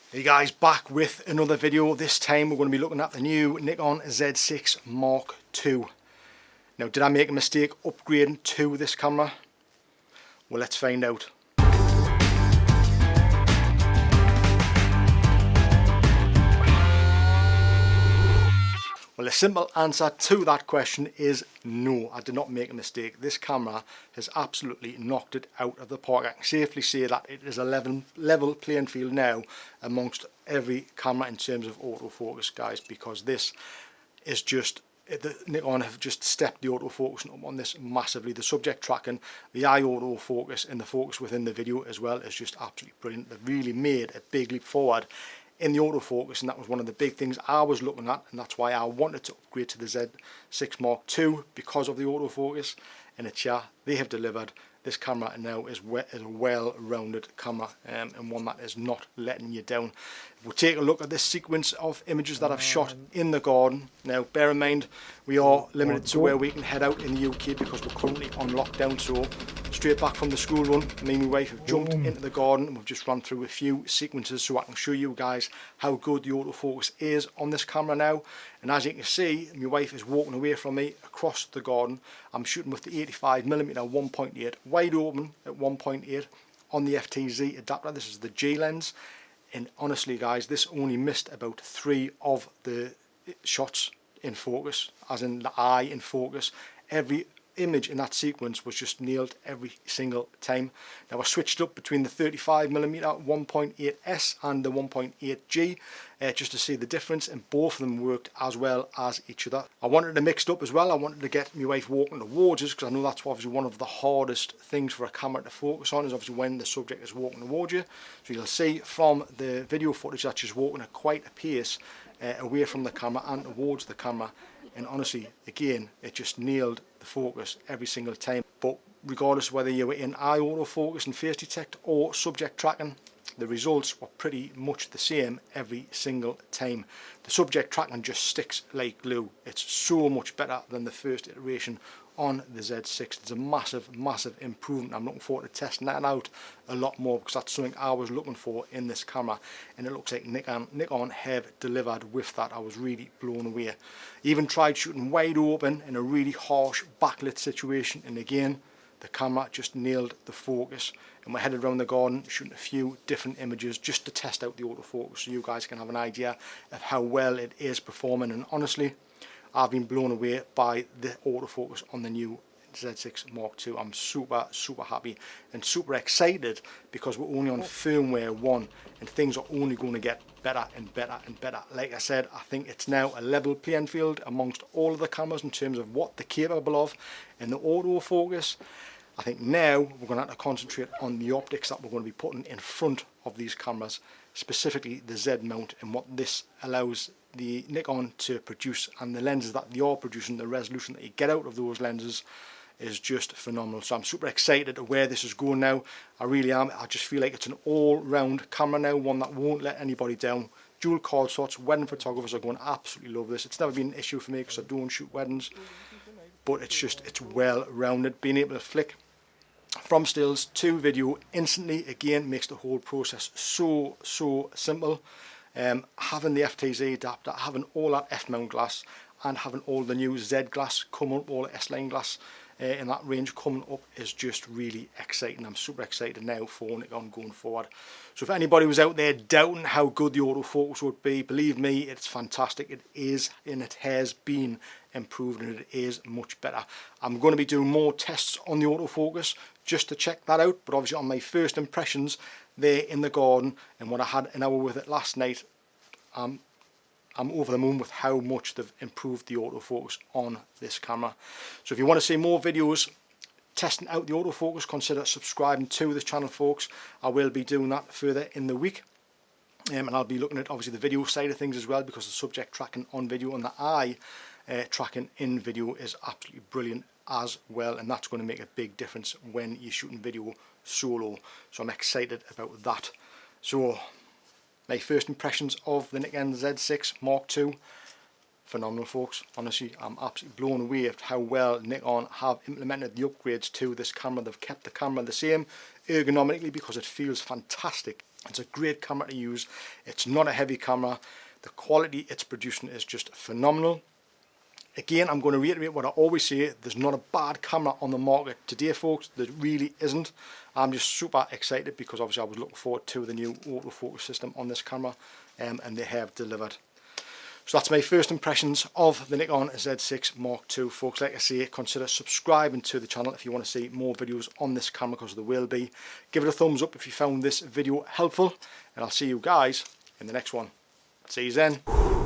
Hey guys, back with another video. This time we're going to be looking at the new Nikon Z6 Mark II. Now, did I make a mistake upgrading to this camera? Well, let's find out. Well, the simple answer to that question is no, I did not make a mistake. This camera has absolutely knocked it out of the park. I can safely say that it is a level playing field now amongst every camera in terms of autofocus, guys, because this is just, the Nikon have just stepped the autofocus up on this massively. The subject tracking, the eye autofocus and the focus within the video as well is just absolutely brilliant. They've really made a big leap forward in the autofocus, and that was one of the big things I was looking at, and that's why I wanted to upgrade to the Z6 Mark II, because of the autofocus. And it's, yeah, they have delivered. This camera now is a well-rounded camera, and one that is not letting you down. We'll take a look at this sequence of images that I've shot in the garden. Now, bear in mind, we are limited to where we can head out in the UK because we're currently on lockdown. So straight back from the school run, me and my wife have jumped into the garden, and we've just run through a few sequences so I can show you guys how good the autofocus is on this camera now. And as you can see, my wife is walking away from me across the garden. I'm shooting with the 85mm 1.8 wide open at 1.8 on the FTZ adapter. This is the G lens, and honestly guys, this only missed about 3 of the shots in focus, as in the eye in focus. Every image in that sequence was just nailed every single time. Now I switched up between the 35mm 1.8S and the 1.8G just to see the difference, and both of them worked as well as each other. I wanted to mix it up as well. I wanted to get my wife walking towards us, because I know that's obviously one of the hardest things for a camera to focus on, is obviously when the subject is walking towards you. So you'll see from the video footage that she's walking at quite a pace away from the camera and towards the camera. And honestly, again, it just nailed the focus every single time. But regardless of whether you were in eye autofocus and face detect or subject tracking, the results were pretty much the same every single time. The subject tracking just sticks like glue. It's so much better than the first iteration on the Z6. It's a massive improvement. I'm looking forward to testing that out a lot more, because that's something I was looking for in this camera, and it looks like Nikon have delivered with that. I was really blown away. Even tried shooting wide open in a really harsh backlit situation, and again the camera just nailed the focus. And we're headed around the garden shooting a few different images just to test out the autofocus, so you guys can have an idea of how well it is performing. And honestly, I've been blown away by the autofocus on the new Z6 Mark II. I'm super happy and super excited, because we're only on firmware 1 and things are only going to get better and better and better. Like I said, I think it's now a level playing field amongst all of the cameras in terms of what they're capable of. And the autofocus, I think now we're going to have to concentrate on the optics that we're going to be putting in front of these cameras, specifically the Z mount, and what this allows the Nikon to produce, and the lenses that they are producing, the resolution that you get out of those lenses is just phenomenal. So I'm super excited to where this is going now. I really am. I just feel like it's an all-round camera now, one that won't let anybody down. Dual card slots, wedding photographers are going to absolutely love this. It's never been an issue for me because I don't shoot weddings, but it's well-rounded. Being able to flick from stills to video instantly, again, makes the whole process so simple. Having the FTZ adapter, having all that F-mount glass, and having all the new Z glass coming up, all the S-line glass in that range coming up, is just really exciting. I'm super excited now for Nikon going forward. So if anybody was out there doubting how good the autofocus would be, believe me, it's fantastic. It is, and it has been improved, and it is much better. I'm going to be doing more tests on the autofocus just to check that out, but obviously on my first impressions there in the garden and what I had an hour with it last night, I'm over the moon with how much they've improved the autofocus on this camera. So if you want to see more videos testing out the autofocus, consider subscribing to this channel, folks. I will be doing that further in the week, and I'll be looking at obviously the video side of things as well, because the subject tracking on video and the eye tracking in video is absolutely brilliant as well, and that's going to make a big difference when you're shooting video solo. So I'm excited about that. So my first impressions of the Nikon Z6 Mark II, phenomenal, folks. Honestly, I'm absolutely blown away at how well Nikon have implemented the upgrades to this camera. They've kept the camera the same ergonomically, because it feels fantastic. It's a great camera to use. It's not a heavy camera. The quality it's producing is just phenomenal. Again, I'm going to reiterate what I always say, there's not a bad camera on the market today, folks. There really isn't. I'm just super excited because obviously I was looking forward to the new autofocus system on this camera, and they have delivered. So that's my first impressions of the Nikon Z6 Mark II, folks. Like I say, consider subscribing to the channel if you want to see more videos on this camera, because there will be. Give it a thumbs up if you found this video helpful, and I'll see you guys in the next one. See you then.